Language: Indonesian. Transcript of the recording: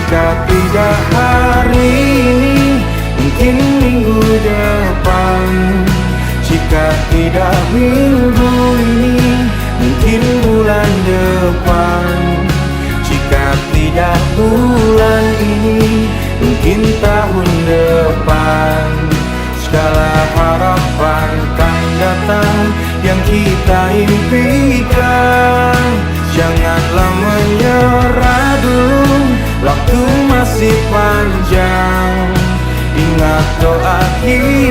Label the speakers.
Speaker 1: Jika tidak hari ini, mungkin minggu depan. Jika tidak minggu ini, mungkin bulan depan. Jika tidak bulan ini, mungkin tahun depan. Segala harapan kan datang yang kita impikan. Janganlah menyerah dulu, waktu masih panjang. Ingat doa kita.